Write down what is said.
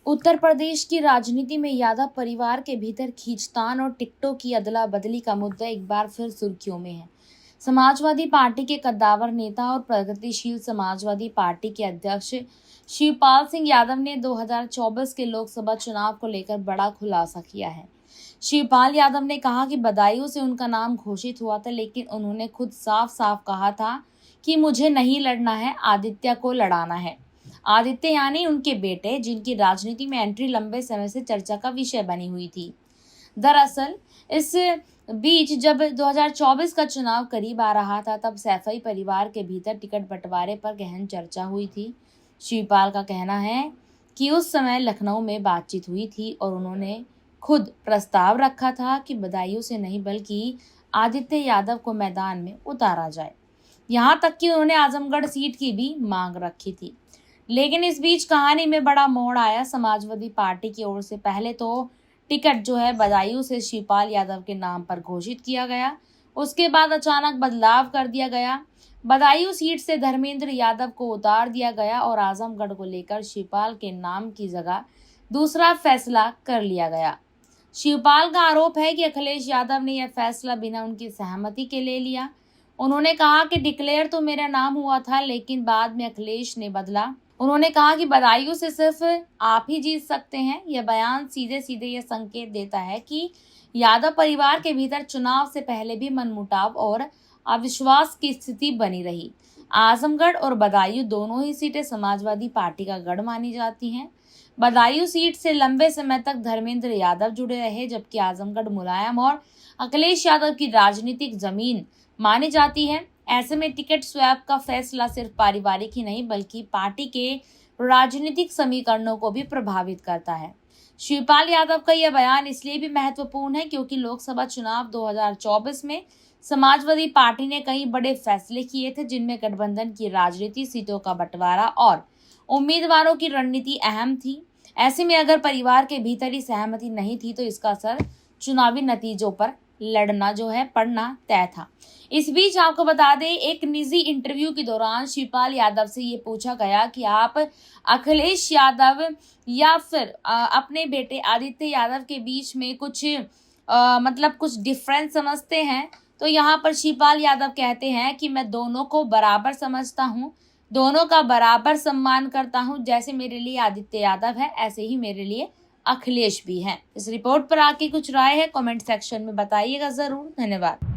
उत्तर प्रदेश की राजनीति में यादव परिवार के भीतर खींचतान और टिकटों की अदला बदली का मुद्दा एक बार फिर सुर्खियों में है। समाजवादी पार्टी के कद्दावर नेता और प्रगतिशील समाजवादी पार्टी के अध्यक्ष शिवपाल सिंह यादव ने 2024 के लोकसभा चुनाव को लेकर बड़ा खुलासा किया है। शिवपाल यादव ने कहा कि बदायूं से उनका नाम घोषित हुआ था, लेकिन उन्होंने खुद साफ साफ कहा था कि मुझे नहीं लड़ना है, आदित्य को लड़ाना है। आदित्य यानी उनके बेटे, जिनकी राजनीति में एंट्री लंबे समय से चर्चा का विषय बनी हुई थी। दरअसल इस बीच जब 2024 का चुनाव करीब आ रहा था, तब सैफई परिवार के भीतर टिकट बंटवारे पर गहन चर्चा हुई थी। शिवपाल का कहना है कि उस समय लखनऊ में बातचीत हुई थी और उन्होंने खुद प्रस्ताव रखा था कि बदायूं से नहीं बल्कि आदित्य यादव को मैदान में उतारा जाए। यहाँ तक कि उन्होंने आजमगढ़ सीट की भी मांग रखी थी। लेकिन इस बीच कहानी में बड़ा मोड़ आया। समाजवादी पार्टी की ओर से पहले तो टिकट जो है बदायूं से शिवपाल यादव के नाम पर घोषित किया गया, उसके बाद अचानक बदलाव कर दिया गया। बदायूं सीट से धर्मेंद्र यादव को उतार दिया गया और आजमगढ़ को लेकर शिवपाल के नाम की जगह दूसरा फैसला कर लिया गया। शिवपाल का आरोप है कि अखिलेश यादव ने यह फैसला बिना उनकी सहमति के ले लिया। उन्होंने कहा कि डिक्लेयर तो मेरा नाम हुआ था, लेकिन बाद में अखिलेश ने बदला। उन्होंने कहा कि बदायूं से सिर्फ आप ही जीत सकते हैं। यह बयान सीधे सीधे यह संकेत देता है कि यादव परिवार के भीतर चुनाव से पहले भी मनमुटाव और अविश्वास की स्थिति बनी रही। आजमगढ़ और बदायूं दोनों ही सीटें समाजवादी पार्टी का गढ़ मानी जाती हैं। बदायूं सीट से लंबे समय तक धर्मेंद्र यादव जुड़े रहे, जबकि आजमगढ़ मुलायम और अखिलेश यादव की राजनीतिक जमीन मानी जाती है। ऐसे में टिकट स्वैप का फैसला सिर्फ पारिवारिक ही नहीं बल्कि पार्टी के राजनीतिक समीकरणों को भी प्रभावित करता है। शिवपाल यादव का यह बयान इसलिए भी महत्वपूर्ण है क्योंकि लोकसभा चुनाव 2024 में समाजवादी पार्टी ने कई बड़े फैसले किए थे, जिनमें गठबंधन की राजनीति, सीटों का बंटवारा और उम्मीदवारों की रणनीति अहम थी। ऐसे में अगर परिवार के भीतर ही सहमति नहीं थी तो इसका असर चुनावी नतीजों पर लड़ना जो है पड़ना तय था। इस बीच आपको बता दें, एक निजी इंटरव्यू के दौरान शिवपाल यादव से ये पूछा गया कि आप अखिलेश यादव या फिर अपने बेटे आदित्य यादव के बीच में कुछ कुछ डिफरेंस समझते हैं। तो यहाँ पर शिवपाल यादव कहते हैं कि मैं दोनों को बराबर समझता हूँ, दोनों का बराबर सम्मान करता हूँ। जैसे मेरे लिए आदित्य यादव है, ऐसे ही मेरे लिए अखिलेश भी हैं। इस रिपोर्ट पर आपकी कुछ राय है, कमेंट सेक्शन में बताइएगा जरूर। धन्यवाद।